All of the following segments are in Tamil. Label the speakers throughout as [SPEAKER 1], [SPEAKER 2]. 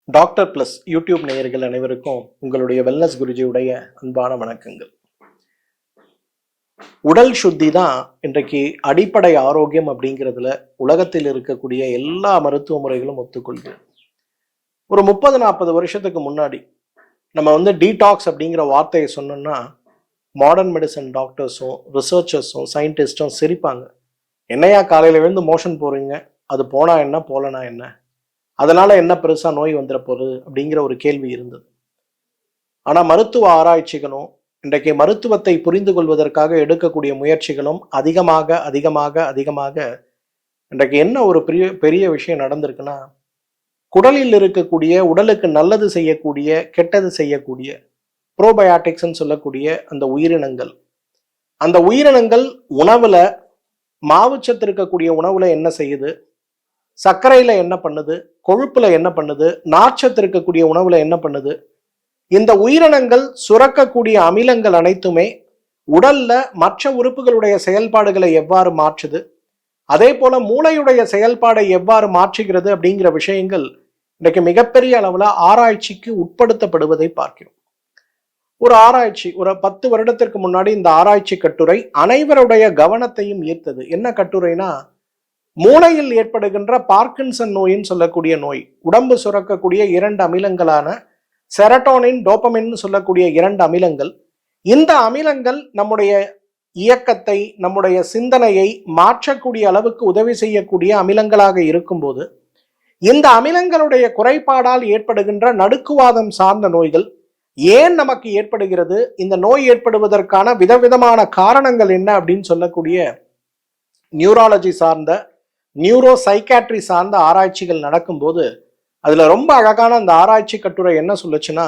[SPEAKER 1] டாக்டர் பிளஸ் யூடியூப் நேயர்கள் அனைவருக்கும் உங்களுடைய வெல்னஸ் குருஜியுடைய அன்பான வணக்கங்கள். உடல் சுத்தி தான் இன்றைக்கு அடிப்படை ஆரோக்கியம் அப்படிங்கிறதுல உலகத்தில் இருக்கக்கூடிய எல்லா மருத்துவ முறைகளும் ஒத்துக்கொள்கிறோம். ஒரு 30-40 வருஷத்துக்கு முன்னாடி நம்ம டீடாக்ஸ் அப்படிங்கிற வார்த்தையை சொன்னோம்னா மாடர்ன் மெடிசன் டாக்டர்ஸும் ரிசர்ச்சர்ஸும் சயின்டிஸ்டும் சிரிப்பாங்க. என்னையா காலையில எழுந்து மோஷன் போறீங்க, அது போனா என்ன போலனா என்ன, அதனால என்ன பெருசா நோய் வந்துட போகுது அப்படிங்கிற ஒரு கேள்வி இருந்தது. ஆனா மருத்துவ ஆராய்ச்சிகளும் இன்றைக்கு மருத்துவத்தை புரிந்து கொள்வதற்காக எடுக்கக்கூடிய முயற்சிகளும் அதிகமாக அதிகமாக அதிகமாக இன்றைக்கு என்ன ஒரு பெரிய பெரிய விஷயம் நடந்திருக்குன்னா, குடலில் இருக்கக்கூடிய உடலுக்கு நல்லது செய்யக்கூடிய கெட்டது செய்யக்கூடிய ப்ரோபயாட்டிக்ஸ்ன்னு சொல்லக்கூடிய அந்த உயிரினங்கள் உணவுல மாவுச்சத்து இருக்கக்கூடிய உணவுல என்ன செய்யுது, சர்க்கரையில என்ன பண்ணுது, கொழுப்புல என்ன பண்ணுது, நார்ச்சத்து இருக்கக்கூடிய உணவுல என்ன பண்ணுது, இந்த உயிரினங்கள் சுரக்கக்கூடிய அமிலங்கள் அனைத்துமே உடல்ல மற்ற உறுப்புகளுடைய செயல்பாடுகளை எவ்வாறு மாற்றுது, அதே போல மூளையுடைய செயல்பாடை எவ்வாறு மாற்றுகிறது அப்படிங்கிற விஷயங்கள் இன்றைக்கு மிகப்பெரிய அளவுல ஆராய்ச்சிக்கு உட்படுத்தப்படுவதை பார்க்கிறோம். ஒரு ஆராய்ச்சி ஒரு 10 வருடத்திற்கு முன்னாடி இந்த ஆராய்ச்சி கட்டுரை அனைவருடைய கவனத்தையும் ஈர்த்தது. என்ன கட்டுரைனா, மூளையில் ஏற்படுகின்ற பார்க்கின்சன் நோயின்னு சொல்லக்கூடிய நோய், உடம்பு சுரக்கக்கூடிய 2 அமிலங்களான செரட்டோனின் டோபமின் சொல்லக்கூடிய 2 அமிலங்கள், இந்த அமிலங்கள் நம்முடைய இயக்கத்தை நம்முடைய சிந்தனையை மாற்றக்கூடிய அளவுக்கு உதவி செய்யக்கூடிய அமிலங்களாக இருக்கும்போது, இந்த அமிலங்களுடைய குறைபாடால் ஏற்படுகின்ற நடுக்குவாதம் சார்ந்த நோய்கள் ஏன் நமக்கு ஏற்படுகிறது, இந்த நோய் ஏற்படுவதற்கான விதவிதமான காரணங்கள் என்ன அப்படின்னு சொல்லக்கூடிய நியூராலஜி சார்ந்த நியூரோ சைக்காட்ரி சார்ந்த ஆராய்ச்சிகள் நடக்கும்போது அதுல ரொம்ப அழகான அந்த ஆராய்ச்சி கட்டுரை என்ன சொல்லுச்சுன்னா,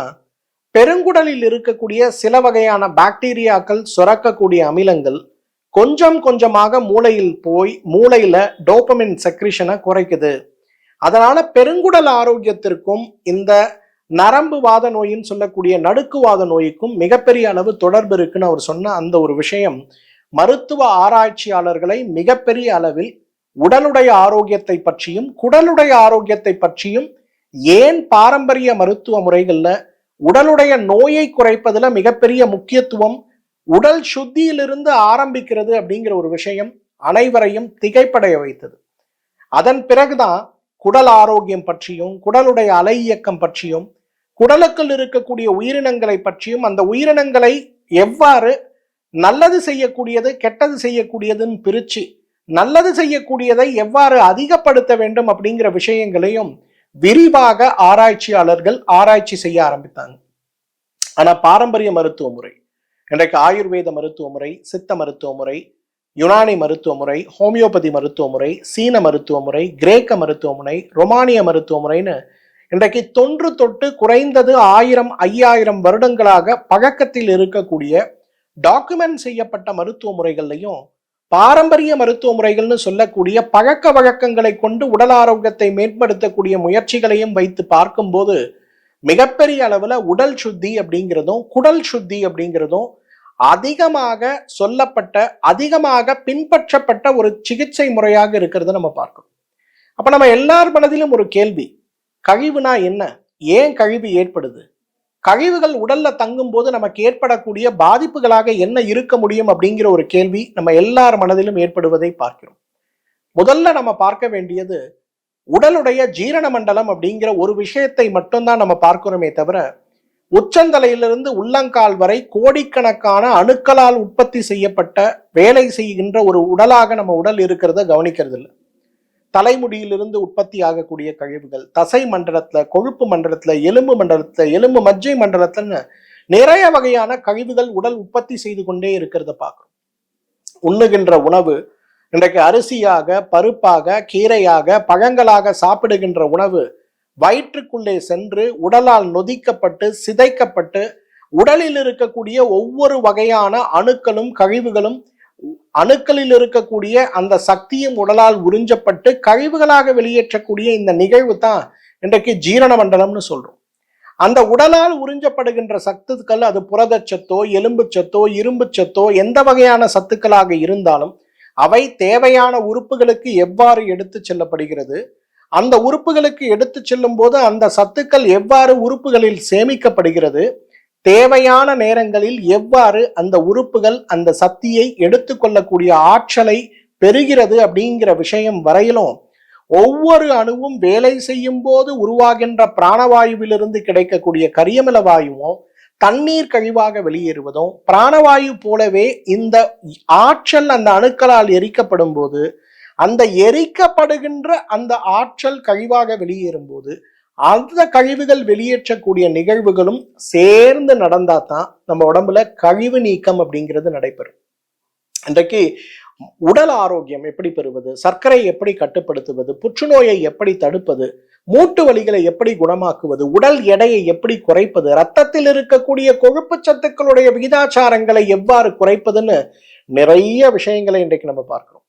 [SPEAKER 1] பெருங்குடலில் இருக்கக்கூடிய சில வகையான பாக்டீரியாக்கள் சுரக்கக்கூடிய அமிலங்கள் கொஞ்சம் கொஞ்சமாக மூளையில் போய் மூளையில டோபமின் செக்ரிஷனை குறைக்குது. அதனால பெருங்குடல் ஆரோக்கியத்திற்கும் இந்த நரம்பு வாத நோயின்னு சொல்லக்கூடிய நடுக்குவாத நோய்க்கும் மிகப்பெரிய அளவு தொடர்பு இருக்குன்னு அவர் சொன்ன அந்த ஒரு விஷயம் மருத்துவ ஆராய்ச்சியாளர்களை மிகப்பெரிய அளவில் உடலுடைய ஆரோக்கியத்தை பற்றியும் குடலுடைய ஆரோக்கியத்தை பற்றியும், ஏன் பாரம்பரிய மருத்துவ முறைகள்ல உடலுடைய நோயை குறைப்பதுல மிகப்பெரிய முக்கியத்துவம் உடல் சுத்தியிலிருந்து ஆரம்பிக்கிறது அப்படிங்கிற ஒரு விஷயம் அனைவரையும் திகைப்படைய வைத்தது. அதன் பிறகுதான் குடல் ஆரோக்கியம் பற்றியும் குடலுடைய அலை இயக்கம் பற்றியும் குடலுக்குள் இருக்கக்கூடிய உயிரினங்களை பற்றியும், அந்த உயிரினங்களை எவ்வாறு நல்லது செய்யக்கூடியது கெட்டது செய்யக்கூடியதுன்னு பிரிச்சு நல்லது செய்யக்கூடியதை எவ்வாறு அதிகப்படுத்த வேண்டும் அப்படிங்கிற விஷயங்களையும் விரிவாக ஆராய்ச்சியாளர்கள் ஆராய்ச்சி செய்ய ஆரம்பித்தாங்க. ஆனா பாரம்பரிய மருத்துவ முறை, இன்றைக்கு ஆயுர்வேத மருத்துவ முறை, சித்த மருத்துவ முறை, யுனானி மருத்துவ முறை, ஹோமியோபதி மருத்துவ முறை, சீன மருத்துவ முறை, கிரேக்க மருத்துவ முறை, ரொமானிய மருத்துவ முறைன்னு இன்றைக்கு தொன்று தொட்டு குறைந்தது 1000-5000 வருடங்களாக பழக்கத்தில் இருக்கக்கூடிய டாக்குமெண்ட் செய்யப்பட்ட மருத்துவ முறைகள்லையும் பாரம்பரிய மருத்துவ முறைகள்னு சொல்லக்கூடிய பழக்க வழக்கங்களை கொண்டு உடல் ஆரோக்கியத்தை மேம்படுத்தக்கூடிய முயற்சிகளையும் வைத்து பார்க்கும்போது மிகப்பெரிய அளவுல உடல் சுத்தி அப்படிங்கிறதும் குடல் சுத்தி அப்படிங்கிறதும் அதிகமாக சொல்லப்பட்ட அதிகமாக பின்பற்றப்பட்ட ஒரு சிகிச்சை முறையாக இருக்கிறத நம்ம பார்க்கணும். அப்ப நம்ம எல்லார் மனதிலும் ஒரு கேள்வி, கழிவுனா என்ன, ஏன் கழிவு ஏற்படுது, கழிவுகள் உடல்ல தங்கும் போது நமக்கு ஏற்படக்கூடிய பாதிப்புகளாக என்ன இருக்க முடியும் அப்படிங்கிற ஒரு கேள்வி நம்ம எல்லார் மனதிலும் ஏற்படுவதை பார்க்கிறோம். முதல்ல நம்ம பார்க்க வேண்டியது உடலுடைய ஜீரண மண்டலம் அப்படிங்கிற ஒரு விஷயத்தை மட்டும்தான் நம்ம பார்க்கிறோமே தவிர, உச்சந்தலையிலிருந்து உள்ளங்கால் வரை கோடிக்கணக்கான அணுக்களால் உற்பத்தி செய்யப்பட்ட வேலை செய்கின்ற ஒரு உடலாக நம்ம உடல் இருக்கிறத கவனிக்கிறது இல்லை. தலைமுடியிலிருந்து உற்பத்தி ஆகக்கூடிய கழிவுகள், தசை மண்டலத்துல, கொழுப்பு மண்டலத்துல, எலும்பு மண்டலத்துல, எலும்பு மஜ்ஜை மண்டலத்துல நிறைய வகையான கழிவுகள் உடல் உற்பத்தி செய்து கொண்டே இருக்கிறத பார்க்கிறோம். உண்ணுகின்ற உணவு இன்றைக்கு அரிசியாக, பருப்பாக, கீரையாக, பழங்களாக சாப்பிடுகின்ற உணவு வயிற்றுக்குள்ளே சென்று உடலால் நொதிக்கப்பட்டு சிதைக்கப்பட்டு உடலில் இருக்கக்கூடிய ஒவ்வொரு வகையான அணுக்களும் கழிவுகளும் அணுக்களில் இருக்கக்கூடிய அந்த சக்தியும் உடலால் உறிஞ்சப்பட்டு கழிவுகளாக வெளியேற்றக்கூடிய இந்த நிகழ்வு தான் இன்றைக்கு ஜீரண மண்டலம்னு சொல்றோம். அந்த உடலால் உறிஞ்சப்படுகின்ற சத்துக்கள், அது புரதச்சத்தோ எலும்பு சத்தோ இரும்பு சத்தோ எந்த வகையான சத்துக்களாக இருந்தாலும் அவை தேவையான உறுப்புகளுக்கு எவ்வாறு எடுத்து செல்லப்படுகிறது, அந்த உறுப்புகளுக்கு எடுத்து செல்லும் போது அந்த சத்துக்கள் எவ்வாறு உறுப்புகளில் சேமிக்கப்படுகிறது, தேவையான நேரங்களில் எவ்வாறு அந்த உறுப்புகள் அந்த சக்தியை எடுத்துக்கொள்ளக்கூடிய ஆற்றலை பெறுகிறது அப்படிங்கிற விஷயம் வரையிலும் ஒவ்வொரு அணுவும் வேலை செய்யும் போது உருவாகின்ற பிராணவாயுவிலிருந்து கிடைக்கக்கூடிய கரியமில வாயுவும் தண்ணீர் கழிவாக வெளியேறுவதும் பிராணவாயு போலவே இந்த ஆற்றல் அந்த அணுக்களால் எரிக்கப்படும் போது அந்த எரிக்கப்படுகின்ற அந்த ஆற்றல் கழிவாக வெளியேறும் போது அந்த கழிவுகள் வெளியேற்றக்கூடிய நிகழ்வுகளும் சேர்ந்து நடந்தாதான் நம்ம உடம்புல கழிவு நீக்கம் அப்படிங்கிறது நடைபெறும். இன்றைக்கு உடல் ஆரோக்கியம் எப்படி பெறுவது, சர்க்கரை எப்படி கட்டுப்படுத்துவது, புற்றுநோயை எப்படி தடுப்பது, மூட்டு வலிகளை எப்படி குணமாக்குவது, உடல் எடையை எப்படி குறைப்பது, ரத்தத்தில் இருக்கக்கூடிய கொழுப்பு சத்துக்களுடைய விகிதாச்சாரங்களை எவ்வாறு குறைப்பதுன்னு நிறைய விஷயங்களை இன்றைக்கு நம்ம பார்க்கிறோம்.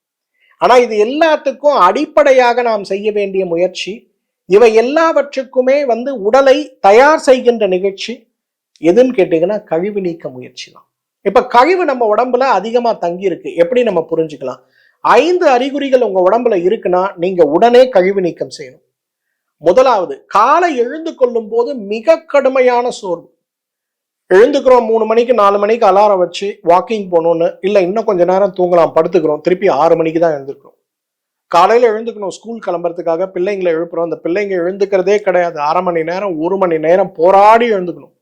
[SPEAKER 1] ஆனா இது எல்லாத்துக்கும் அடிப்படையாக நாம் செய்ய வேண்டிய முயற்சி, இவை எல்லாவற்றுக்குமே உடலை தயார் செய்கின்ற நிகழ்ச்சி எதுன்னு கேட்டீங்கன்னா கழிவு நீக்க முயற்சி தான். இப்ப கழிவு நம்ம உடம்புல அதிகமா தங்கி இருக்கு, எப்படி நம்ம புரிஞ்சுக்கலாம்? 5 அறிகுறிகள் உங்க உடம்புல இருக்குன்னா நீங்க உடனே கழிவு நீக்கம் செய்யணும். முதலாவது, காலை எழுந்து கொள்ளும் போது மிக கடுமையான சோர்வு. எழுந்துக்கிறோம் 3 மணிக்கு 4 மணிக்கு அலாரம் வச்சு வாக்கிங் போகணும்னு, இல்லை இன்னும் கொஞ்ச நேரம் தூங்கலாம் படுத்துக்கிறோம், திருப்பி 6 மணிக்கு தான் எழுந்துக்கிறோம். காலையில எழுந்துக்கணும் ஸ்கூல் கிளம்புறதுக்காக, பிள்ளைங்களை எழுப்புறோம், அந்த பிள்ளைங்க எழுந்துக்கிறதே கிடையாது, 1/2 மணி நேரம் 1 மணி நேரம் போராடி எழுந்துக்கணும்.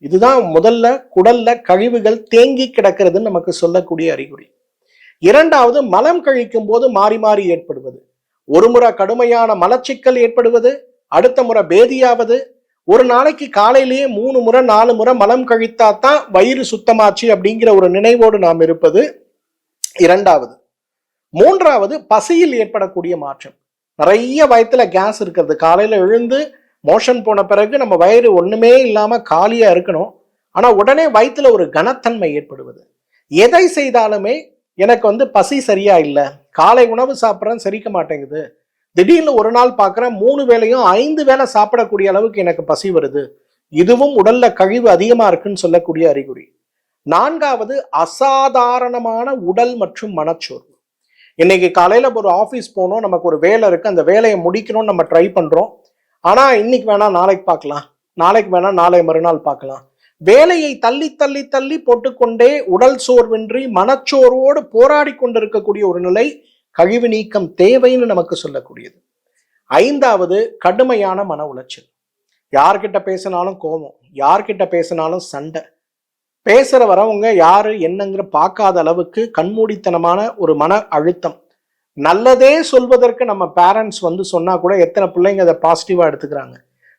[SPEAKER 1] இதுதான் முதல்ல குடல்ல கழிவுகள் தேங்கி கிடக்கிறதுன்னு நமக்கு சொல்லக்கூடிய அறிகுறி. இரண்டாவது, மலம் கழிக்கும் போது மாறி மாறி ஏற்படுவது. ஒரு முறை கடுமையான மலச்சிக்கல் ஏற்படுவது, அடுத்த முறை பேதியாவது, ஒரு நாளைக்கு காலையிலேயே 3 முறை 4 முறை மலம் கழித்தாதான் வயிறு சுத்தமாச்சு அப்படிங்கிற ஒரு நினைவோடு நாம் இருப்பது இரண்டாவது. மூன்றாவது, பசியில் ஏற்படக்கூடிய மாற்றம். நிறைய வயிற்றுல கேஸ் இருக்கிறது, காலையில எழுந்து மோஷன் போன பிறகு நம்ம வயிறு ஒண்ணுமே இல்லாம காலியா இருக்கணும், ஆனா உடனே வயிற்றுல ஒரு கனத்தன்மை ஏற்படுவது. எதை செய்தாலுமே எனக்கு பசி சரியா இல்லை, காலை உணவு சாப்பிட்றேன் செரிக்க மாட்டேங்குது, திடீர்னு ஒரு நாள் பார்க்குறேன் 3 வேளையும் 5 வேளை சாப்பிடக்கூடிய அளவுக்கு எனக்கு பசி வருது, இதுவும் உடல்ல கழிவு அதிகமா இருக்குன்னு சொல்லக்கூடிய அறிகுறி. நான்காவது, அசாதாரணமான உடல் மற்றும் மனச்சோர்வு. இன்னைக்கு காலையில ஒரு ஆஃபீஸ் போனோம், நமக்கு ஒரு வேலை இருக்கு, அந்த வேலையை முடிக்கணும்னு நம்ம ட்ரை பண்றோம், ஆனா இன்னைக்கு வேணா நாளைக்கு பார்க்கலாம், நாளைக்கு வேணா நாளை மறுநாள் பார்க்கலாம், வேலையை தள்ளி தள்ளி தள்ளி போட்டுக்கொண்டே உடல் சோர்வின்றி மனச்சோர்வோடு போராடி கொண்டிருக்கக்கூடிய ஒரு நிலை கழிவு நீக்கம் தேவைன்னு நமக்கு சொல்லக்கூடியது. ஐந்தாவது, கடுமையான மன உளைச்சல். யார்கிட்ட பேசினாலும் கோபம், யார்கிட்ட பேசினாலும் சண்டை, பேசுற வரவங்க யாரு என்னங்கிற பார்க்காத அளவுக்கு கண்மூடித்தனமான ஒரு மன அழுத்தம். நல்லதே சொல்வதற்கு நம்ம பேரண்ட்ஸ் சொன்னா கூட எத்தனை பிள்ளைங்க அதை பாசிட்டிவா எடுத்துக்கிறாங்க.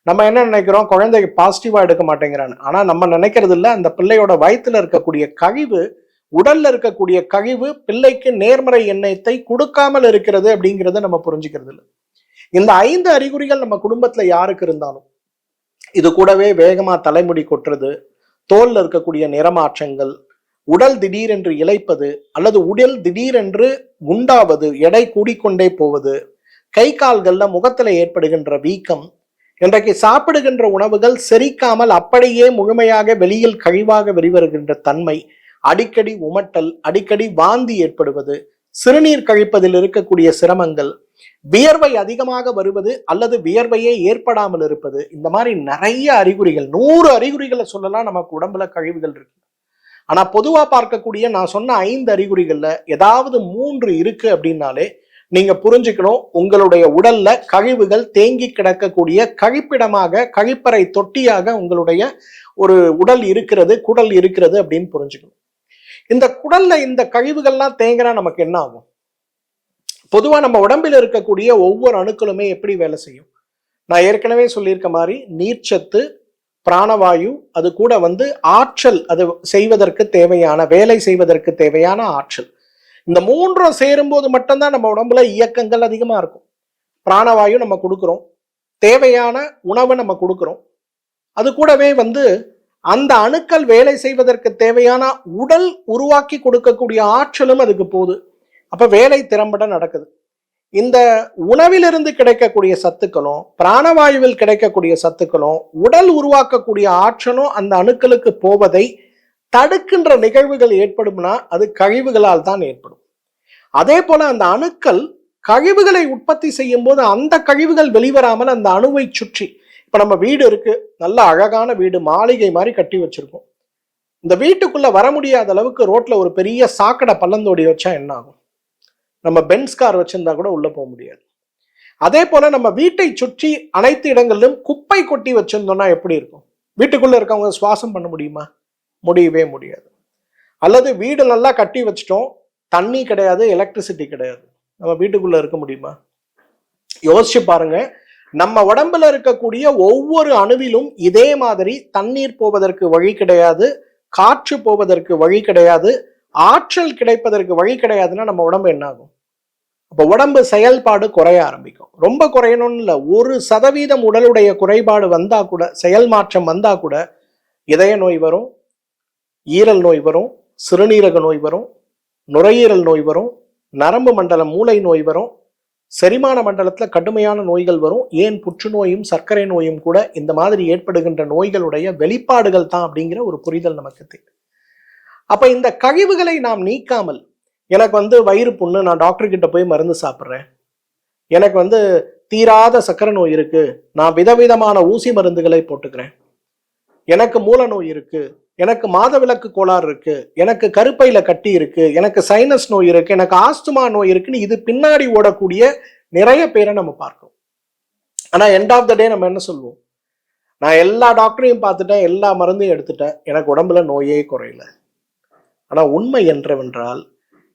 [SPEAKER 1] நம்ம என்ன நினைக்கிறோம், குழந்தைக்கு பாசிட்டிவா எடுக்க மாட்டேங்கிறான்னு. ஆனா நம்ம நினைக்கிறது இல்லை, அந்த பிள்ளையோட வயிற்றுல இருக்கக்கூடிய கழிவு, உடல்ல இருக்கக்கூடிய கழிவு பிள்ளைக்கு நேர்மறை எண்ணத்தை கொடுக்காமல் இருக்கிறது அப்படிங்கிறத நம்ம புரிஞ்சுக்கிறது இல்லை. இந்த 5 அறிகுறிகள் நம்ம குடும்பத்துல யாருக்கு இருந்தாலும், இது கூடவே வேகமா தலைமுடி கொட்டுறது, தோல்ல இருக்கக்கூடிய நிறமாற்றங்கள், உடல் திடீரென்று இளைப்பது அல்லது உடல் திடீரென்று குண்டாவது, எடை கூடிக்கொண்டே போவது, கை கால்கள்ல முகத்துல ஏற்படுகின்ற வீக்கம், இன்றைக்கு சாப்பிடுகின்ற உணவுகள் செரிக்காமல் அப்படியே முழுமையாக வெளியில் கழிவாக வெளிவருகின்ற தன்மை, அடிக்கடி உமட்டல், அடிக்கடி வாந்தி ஏற்படுவது, சிறுநீர் கழிப்பதில் இருக்கக்கூடிய சிரமங்கள், வியர்வை அதிகமாக வருவது அல்லது வியர்வையே ஏற்படாமல் இருப்பது, இந்த மாதிரி நிறைய அறிகுறிகள், 100 அறிகுறிகளை சொல்லலாம் நமக்கு உடம்புல கழிவுகள் இருக்கு. ஆனா பொதுவா பார்க்கக்கூடிய நான் சொன்ன 5 அறிகுறிகள்ல ஏதாவது 3 இருக்கு அப்படின்னாலே நீங்க புரிஞ்சுக்கணும், உங்களுடைய உடல்ல கழிவுகள் தேங்கி கிடக்கக்கூடிய கழிப்பிடமாக, கழிப்பறை தொட்டியாக உங்களுடைய ஒரு உடல் இருக்கிறது, குடல் இருக்கிறது அப்படின்னு புரிஞ்சுக்கணும். இந்த குடல்ல இந்த கழிவுகள்லாம் தேங்கினா நமக்கு என்ன ஆகும்? பொதுவா நம்ம உடம்பில் இருக்கக்கூடிய ஒவ்வொரு அணுக்களுமே எப்படி வேலை செய்யும்? நான் ஏற்கனவே சொல்லியிருக்க மாதிரி நீர்ச்சத்து, பிராணவாயு, அது கூட ஆற்றல், அது செய்வதற்கு தேவையான வேலை செய்வதற்கு தேவையான ஆற்றல், இந்த 3ம் சேரும்போது மட்டும்தான் நம்ம உடம்புல இயக்கங்கள் அதிகமா இருக்கும். பிராணவாயு நம்ம கொடுக்குறோம், தேவையான உணவை நம்ம கொடுக்குறோம், அது கூடவே அந்த அணுக்கள் வேலை செய்வதற்கு தேவையான உடல் உருவாக்கி கொடுக்கக்கூடிய ஆற்றலும் அதுக்கு போகுது. அப்ப வேலை திறம்பட நடக்குது. இந்த உணவிலிருந்து கிடைக்கக்கூடிய சத்துக்களும் பிராணவாயுவில் கிடைக்கக்கூடிய சத்துக்களும் உடல் உருவாக்கக்கூடிய ஆற்றலும் அந்த அணுக்களுக்கு போவதை தடுக்கின்ற நிகழ்வுகள் ஏற்படும்னா அது கழிவுகளால் தான் ஏற்படும். அதே போல அந்த அணுக்கள் கழிவுகளை உற்பத்தி செய்யும் போது அந்த கழிவுகள் வெளிவராமல் அந்த அணுவை சுற்றி, இப்ப நம்ம வீடு இருக்கு, நல்ல அழகான வீடு, மாளிகை மாதிரி கட்டி வச்சிருக்கோம். இந்த வீட்டுக்குள்ள வர முடியாத அளவுக்கு ரோட்ல ஒரு பெரிய சாக்கடை பள்ளந்தோடி வச்சா என்ன ஆகும்? நம்ம பென்ஸ் கார் வச்சிருந்தா கூட உள்ள போக முடியாது. அதே போல நம்ம வீட்டை சுற்றி அனைத்து இடங்களிலும் குப்பை கொட்டி வச்சிருந்தோம்னா எப்படி இருக்கும்? வீட்டுக்குள்ள இருக்கவங்க சுவாசம் பண்ண முடியுமா? முடியவே முடியாது. அல்லது வீடு நல்லா கட்டி வச்சிட்டோம், தண்ணி கிடையாது, எலக்ட்ரிசிட்டி கிடையாது, நம்ம வீட்டுக்குள்ள இருக்க முடியுமா? யோசிச்சு பாருங்க. நம்ம உடம்புல இருக்கக்கூடிய ஒவ்வொரு அணுவிலும் இதே மாதிரி தண்ணீர் போவதற்கு வழி கிடையாது, காற்று போவதற்கு வழி கிடையாது, ஆற்றல் கிடைப்பதற்கு வழி கிடையாதுன்னா நம்ம உடம்பு என்ன ஆகும்? அப்ப உடம்பு செயல்பாடு குறைய ஆரம்பிக்கும். ரொம்ப குறையணும்னு இல்லை, 1% உடலுடைய குறைபாடு வந்தா கூட, செயல் மாற்றம் வந்தா கூட இதய நோய் வரும், ஈரல் நோய் வரும், சிறுநீரக நோய் வரும், நுரையீரல் நோய் வரும், நரம்பு மண்டலம் மூளை நோய் வரும், செரிமான மண்டலத்துல கடுமையான நோய்கள் வரும். ஏன் புற்றுநோயும் சர்க்கரை நோயும் கூட இந்த மாதிரி ஏற்படுகின்ற நோய்களுடைய வெளிப்பாடுகள் தான் அப்படிங்கிற ஒரு புரிதல் நமக்கு தேவை. அப்ப இந்த கழிவுகளை நாம் நீக்காமல், எனக்கு வயிறு புண்ணு, நான் டாக்டர் கிட்ட போய் மருந்து சாப்பிட்றேன், எனக்கு தீராத சர்க்கரை நோய் இருக்கு, நான் விதவிதமான ஊசி மருந்துகளை போட்டுக்கிறேன், எனக்கு மூல நோய் இருக்கு, எனக்கு மாதவிலக்கு கோளாறு இருக்கு, எனக்கு கருப்பையில கட்டி இருக்கு, எனக்கு சைனஸ் நோய் இருக்கு, எனக்கு ஆஸ்துமா நோய் இருக்குன்னு இது பின்னாடி ஓடக்கூடிய நிறைய பேரை நம்ம பார்க்கிறோம். ஆனா எண்ட் ஆஃப் த டே நம்ம என்ன சொல்லுவோம்? நான் எல்லா டாக்டரையும் பார்த்துட்டேன், எல்லா மருந்தையும் எடுத்துட்டேன், எனக்கு உடம்புல நோயே குறையல. ஆனா உண்மை என்றவென்றால்,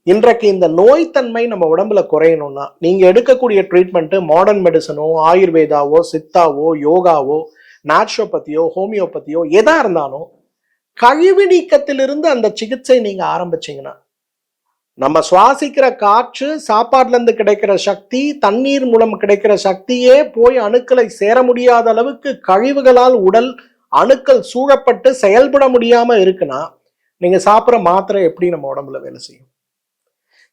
[SPEAKER 1] இன்றைக்கு இந்த நோய்த்தன்மை நம்ம உடம்புல குறையணும்னா நீங்க எடுக்கக்கூடிய ட்ரீட்மெண்ட் மாடர்ன் மெடிசனோ, ஆயுர்வேதாவோ, சித்தாவோ, யோகாவோ, நேச்சுரோபதியோ, ஹோமியோபதியோ எதா இருந்தாலும் கழிவு நீக்கத்திலிருந்து அந்த சிகிச்சை நீங்க ஆரம்பிச்சீங்கன்னா, நம்ம சுவாசிக்கிற காற்று, சாப்பாட்டுல இருந்து கிடைக்கிற சக்தி, தண்ணீர் மூலம் கிடைக்கிற சக்தியே போய் அணுக்களை சேர முடியாத அளவுக்கு கழிவுகளால் உடல் அணுக்கள் சூழப்பட்டு செயல்பட முடியாம இருக்குன்னா, நீங்க சாப்பிட்ற மாத்திரை எப்படி நம்ம உடம்புல வேலை செய்யும்?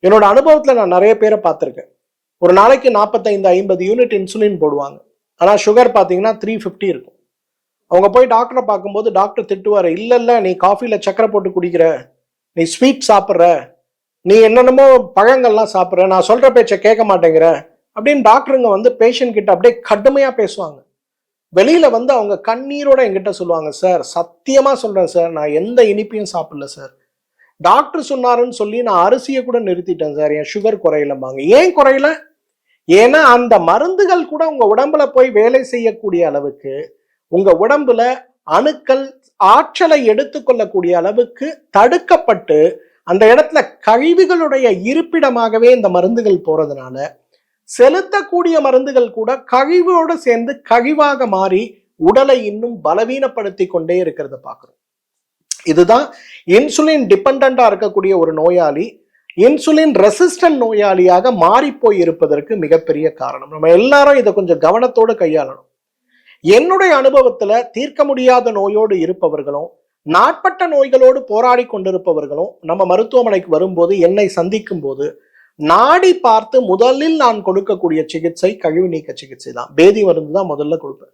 [SPEAKER 1] என்னோட அனுபவத்துல நான் நிறைய பேரை பார்த்திருக்கேன். ஒரு நாளைக்கு 45-50 யூனிட் இன்சுலின் போடுவாங்க. ஆனா சுகர் பாத்தீங்கன்னா 350 இருக்கும். அவங்க போய் டாக்டரை பார்க்கும்போது டாக்டர் திட்டுவாரு, இல்ல இல்ல நீ காஃபில சக்கரை போட்டு குடிக்கிற, நீ ஸ்வீட் சாப்பிட்ற, நீ என்னென்னமோ பழங்கள்லாம் சாப்பிட்ற, நான் சொல்ற பேச்சை கேட்க மாட்டேங்கிற அப்படின்னு டாக்டருங்க பேஷண்ட் கிட்ட அப்படியே கடுமையா பேசுவாங்க. வெளியில அவங்க கண்ணீரோட என்கிட்ட சொல்லுவாங்க, சார் சத்தியமா சொல்றேன் சார், நான் எந்த இனிப்பையும் சாப்பிடல சார், டாக்டர் சொன்னாருன்னு சொல்லி நான் அரிசியை கூட நிறுத்திட்டேன் சார், என் சுகர் குறையலம்பாங்க. ஏன் குறையல? ஏன்னா அந்த மருந்துகள் கூட உங்க உடம்புல போய் வேலை செய்யக்கூடிய அளவுக்கு, உங்க உடம்புல அணுக்கள் ஆற்றலை எடுத்துக்கொள்ளக்கூடிய அளவுக்கு தடுக்கப்பட்டு, அந்த இடத்துல கழிவுகளுடைய இருப்பிடமாகவே இந்த மருந்துகள் போறதுனால செலுத்தக்கூடிய மருந்துகள் கூட கழிவோடு சேர்ந்து கழிவாக மாறி உடலை இன்னும் பலவீனப்படுத்தி கொண்டே இருக்கிறத பார்க்கிறோம். இதுதான் இன்சுலின் டிபெண்டா இருக்கக்கூடிய ஒரு நோயாளி இன்சுலின் ரெசிஸ்டன்ட் நோயாளியாக மாறி போய் இருப்பதற்கு மிகப்பெரிய காரணம். நம்ம எல்லாரும் இதை கொஞ்சம் கவனத்தோடு கையாளணும். என்னுடைய அனுபவத்துல தீர்க்க முடியாத நோயோடு இருப்பவர்களும், நாட்பட்ட நோய்களோடு போராடி கொண்டிருப்பவர்களும் நம்ம மருத்துவமனைக்கு வரும்போது, என்னை சந்திக்கும் போது நாடி பார்த்து முதலில் நான் கொடுக்கக்கூடிய சிகிச்சை கழிவு நீக்க சிகிச்சை தான். பேதி மருந்து தான் முதல்ல கொடுப்பேன்.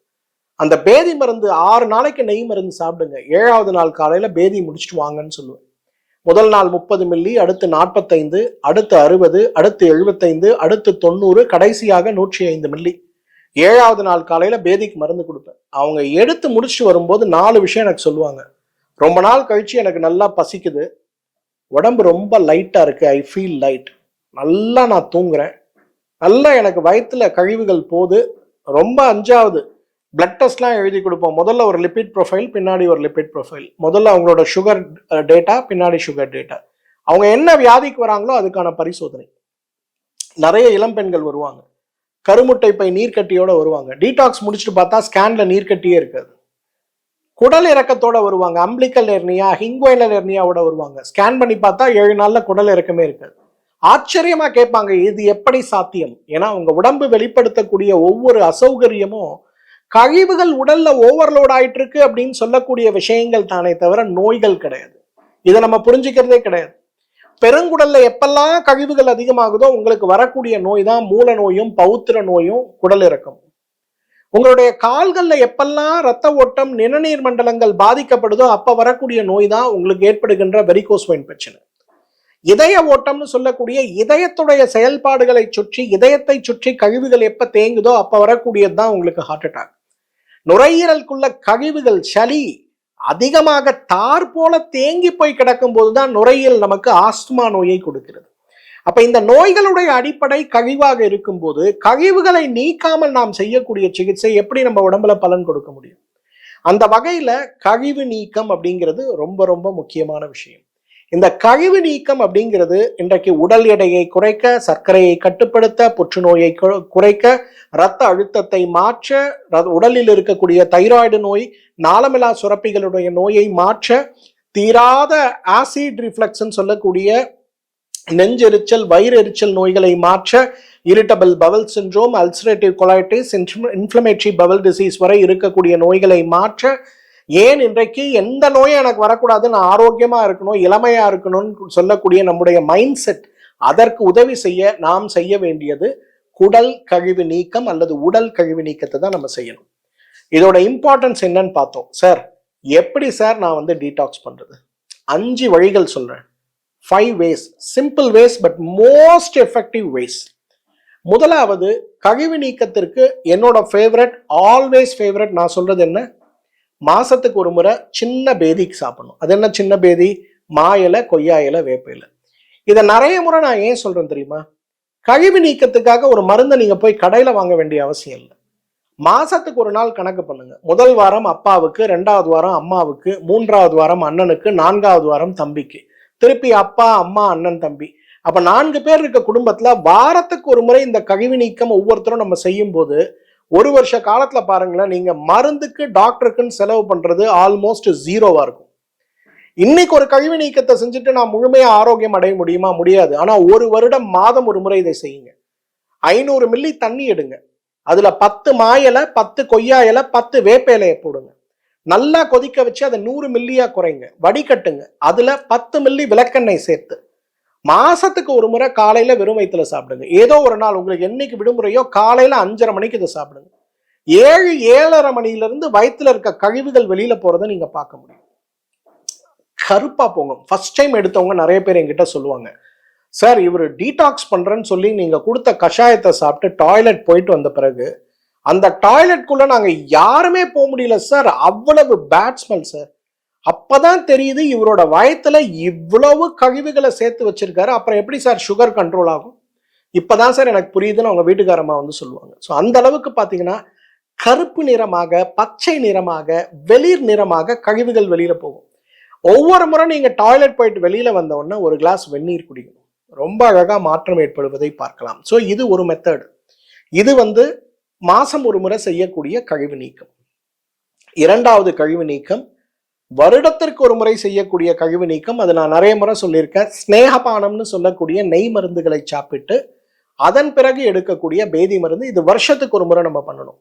[SPEAKER 1] அந்த பேதி மருந்து 6 நாளைக்கு நெய் மருந்து சாப்பிடுங்க, 7வது நாள் காலையில பேதி முடிச்சுட்டு வாங்கன்னு சொல்லுவேன். முதல் நாள் 30 மில்லி, அடுத்து 45, அடுத்து 60, அடுத்து 75, அடுத்து 90, கடைசியாக 105 மில்லி. 7வது நாள் காலையில பேதிக்கு மருந்து கொடுப்பேன். அவங்க எடுத்து முடிச்சுட்டு வரும்போது 4 விஷயம் எனக்கு சொல்லுவாங்க. ரொம்ப நாள் கழிச்சு எனக்கு நல்லா பசிக்குது, உடம்பு ரொம்ப லைட்டா இருக்கு, ஐ ஃபீல் லைட், நல்லா நான் தூங்குறேன், நல்லா எனக்கு வயிற்றுல கழிவுகள் போகுது. ரொம்ப 5வது பிளட் டெஸ்ட்லாம் எழுதி கொடுப்போம். முதல்ல ஒரு லிபிட் ப்ரொஃபைல், பின்னாடி ஒரு லிபிட் ப்ரொஃபைல். முதல்ல அவங்களோட சுகர் டேட்டா, பின்னாடி சுகர் டேட்டா, அவங்க என்ன வியாதிக்கு வராங்களோ அதுக்கான பரிசோதனை. நிறைய இளம் பெண்கள் வருவாங்க, கருமுட்டை பை நீர்க்கட்டியோட வருவாங்க. டீடாக்ஸ் முடிச்சுட்டு பார்த்தா ஸ்கேன்ல நீர்க்கட்டியே இருக்காது. குடல் இறக்கத்தோட வருவாங்க, அம்பிளிக்கல் ஹெர்னியா, ஹிங்குவைனல் ஹெர்னியாவோட வருவாங்க. ஸ்கேன் பண்ணி பார்த்தா 7 நாள்ல குடல் இறக்கமே இருக்காது. ஆச்சரியமா கேட்பாங்க, இது எப்படி சாத்தியம்? ஏன்னா உங்க உடம்பு வெளிப்படுத்தக்கூடிய ஒவ்வொரு அசௌகரியமும் கழிவுகள் உடல்ல ஓவர்லோட் ஆயிட்டு இருக்கு அப்படின்னு சொல்லக்கூடிய விஷயங்கள் தானே தவிர நோய்கள் கிடையாது. இதை நம்ம புரிஞ்சுக்கிறதே கிடையாது. பெருங்குடல்ல எப்பெல்லாம் கழிவுகள் அதிகமாகுதோ உங்களுக்கு வரக்கூடிய நோய் தான் மூல நோயும் பௌத்திர நோயும் குடல் இறக்கம். உங்களுடைய கால்கள்ல எப்பெல்லாம் ரத்த ஓட்டம், நிணநீர் மண்டலங்கள் பாதிக்கப்படுதோ அப்ப வரக்கூடிய நோய் தான் உங்களுக்கு ஏற்படுகின்ற வெரிகோஸ் வெயின் பிரச்சனை. இதய ஓட்டம்னு சொல்லக்கூடிய இதயத்துடைய செயல்பாடுகளை சுற்றி, இதயத்தை சுற்றி கழிவுகள் எப்ப தேங்குதோ அப்ப வரக்கூடியதுதான் உங்களுக்கு ஹார்ட் அட்டாக். நுரையீரலுக்குள்ள கழிவுகள், சளி அதிகமாக தார் போல தேங்கி போய் கிடக்கும் போதுதான் நுரையீரல் நமக்கு ஆஸ்துமா நோயை கொடுக்கிறது. அப்ப இந்த நோய்களுடைய அடிப்படை கழிவாக இருக்கும்போது கழிவுகளை நீக்காமல் நாம் செய்யக்கூடிய சிகிச்சை எப்படி நம்ம உடம்புல பலன் கொடுக்க முடியும்? அந்த வகையில கழிவு நீக்கம் அப்படிங்கிறது ரொம்ப ரொம்ப முக்கியமான விஷயம். இந்த கழிவு நீக்கம் அப்படிங்கிறது இன்றைக்கு உடல் எடையை குறைக்க, சர்க்கரையை கட்டுப்படுத்த, புற்றுநோயை குறைக்க, இரத்த அழுத்தத்தை மாற்ற, உடலில் இருக்கக்கூடிய தைராய்டு நோய், நாளமிலா சுரப்பிகளுடைய நோயை மாற்ற, தீராத ஆசிட் ரிஃப்ளக்ஸ் சொல்லக்கூடிய நெஞ்செரிச்சல், வயிறு எரிச்சல் நோய்களை மாற்ற, irritable Powell syndrome, ulcerative colitis, inflammatory Powell disease வரை இருக்கக்கூடிய நோய்களை மாற்ற, ஏன் இன்றைக்கு எந்த நோயும் எனக்கு வரக்கூடாது, நான் ஆரோக்கியமா இருக்கணும், இளமையா இருக்கணும்னு சொல்லக்கூடிய நம்முடைய மைண்ட் செட், அதற்கு உதவி செய்ய நாம் செய்ய வேண்டியது குடல் கழிவு நீக்கம் அல்லது உடல் கழிவு நீக்கத்தை தான் நம்ம செய்யணும். இதோட இம்பார்ட்டன்ஸ் என்னன்னு பார்த்தோம். சார் எப்படி சார் நான் வந்து டீடாக்ஸ் பண்றது? 5 வழிகள் சொல்றேன். 5 ways, simple ways but most effective ways. முதலாவது, கழிவு நீக்கத்திற்கு என்னோட ஃபேவரட், ஆல்வேஸ் ஃபேவரட் நான் சொல்றது என்ன, மாசத்துக்கு ஒரு முறை சின்ன பேதிக்கு சாப்பிடணும். அது என்ன சின்ன பேதி? மா இலை, கொய்யா இலை, வேப்ப இலை. இதை நிறைய முறை நான் ஏன் சொல்றேன் தெரியுமா? கழிவு நீக்கத்துக்காக ஒரு மருந்தை நீங்க போய் கடையில வாங்க வேண்டிய அவசியம் இல்லை. மாசத்துக்கு ஒரு நாள் கணக்கு பண்ணுங்க. முதல் வாரம் அப்பாவுக்கு, 2வது வாரம் அம்மாவுக்கு, 3வது வாரம் அண்ணனுக்கு, 4வது வாரம் தம்பிக்கு, திருப்பி அப்பா, அம்மா, அண்ணன், தம்பி. அப்ப 4 பேர் இருக்க குடும்பத்துல வாரத்துக்கு ஒரு முறை இந்த கழிவு நீக்கம் ஒவ்வொருத்தரும் நம்ம செய்யும் போது 1 வருஷ காலத்துல பாருங்களேன், நீங்க மருந்துக்கு டாக்டருக்குன்னு செலவு பண்றது ஆல்மோஸ்ட் 0வா இருக்கும். இன்னைக்கு ஒரு கழிவு நீக்கத்தை செஞ்சுட்டு நான் முழுமையா ஆரோக்கியம் அடைய முடியுமா? முடியாது. ஆனா 1 வருடம் மாதம் ஒரு முறை இதை செய்யுங்க. 500 மில்லி தண்ணி எடுங்க, அதுல 10 மா இலை, 10 கொய்யா இலை, 10 வேப்ப இலையை போடுங்க, நல்லா கொதிக்க வச்சு அதை 100 மில்லியா குறைங்க, வடிகட்டுங்க, அதுல 10 மில்லி விளக்கெண்ணெய் சேர்த்து மாசத்துக்கு ஒரு முறை காலையில வெறும் வயிற்றுல சாப்பிடுங்க. ஏதோ ஒரு நாள் உங்களுக்கு என்னைக்கு விடுமுறையோ காலையில 5:30 மணிக்கு இதை சாப்பிடுங்க. 7-7:30 மணியிலிருந்து வயிற்றுல இருக்க கழிவுகள் வெளியில போறதை நீங்க பார்க்க முடியும். கருப்பா போங்க. ஃபர்ஸ்ட் டைம் எடுத்தவங்க நிறைய பேர் என்கிட்ட சொல்லுவாங்க, சார் இவர் டீடாக்ஸ் பண்றேன்னு சொல்லி நீங்க கொடுத்த கஷாயத்தை சாப்பிட்டு டாய்லெட் போயிட்டு வந்த பிறகு அந்த டாய்லெட்குள்ள நாங்க யாருமே போக முடியல சார், அவ்வளவு பேட் ஸ்மெல் சார். அப்பதான் தெரியுது இவரோட வயத்துல இவ்வளவு கழிவுகளை சேர்த்து வச்சிருக்காரு, அப்புறம் எப்படி சார் சுகர் கண்ட்ரோல் ஆகும்? இப்பதான் சார் எனக்கு புரியுதுன்னு அவங்க வீட்டுக்காரமா வந்து சொல்லுவாங்க. ஸோ அந்த அளவுக்கு பாத்தீங்கன்னா கருப்பு நிறமாக, பச்சை நிறமாக, வெளிர் நிறமாக கழிவுகள் வெளியில போகும். ஒவ்வொரு முறை நீங்க டாய்லெட் போயிட்டு வெளியில வந்த உடனே ஒரு கிளாஸ் வெந்நீர் குடிக்கணும். ரொம்ப அழகா மாற்றம் ஏற்படுவதை பார்க்கலாம். ஸோ இது ஒரு மெத்தட். இது வந்து மாசம் ஒரு முறை செய்யக்கூடிய கழிவு நீக்கம். 2வது கழிவு நீக்கம் வருடத்திற்கு ஒரு முறை செய்யக்கூடிய கழிவு நீக்கம். அது நான் நிறைய முறை சொல்லியிருக்கேன். ஸ்நேகபானம்னு சொல்லக்கூடிய நெய் மருந்துகளை சாப்பிட்டு அதன் பிறகு எடுக்கக்கூடிய பேதி மருந்து. இது வருஷத்துக்கு ஒரு முறை நம்ம பண்ணணும்.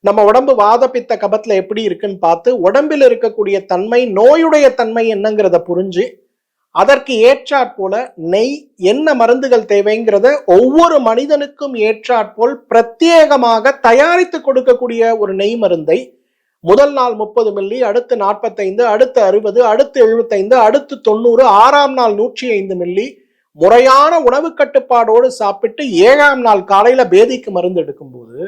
[SPEAKER 1] நம்ம உடம்பு வாத பித்த கபத்துல எப்படி இருக்குன்னு பார்த்து உடம்பில் இருக்கக்கூடிய தன்மை, நோயுடைய தன்மை என்னங்கிறத புரிஞ்சு அதற்கு ஏற்றாற்போல நெய், என்ன மருந்துகள் தேவைங்கிறத ஒவ்வொரு மனிதனுக்கும் ஏற்றாற்போல் பிரத்யேகமாக தயாரித்து கொடுக்கக்கூடிய ஒரு நெய் மருந்தை முதல் நாள் 30 மில்லி, அடுத்து 45, அடுத்து 60, அடுத்து 75, அடுத்து 90, 6ஆம் நாள் 105 மில்லி முறையான உணவு கட்டுப்பாடோடு சாப்பிட்டு 7ஆம் நாள் காலையில பேதிக்கு மருந்து எடுக்கும்போது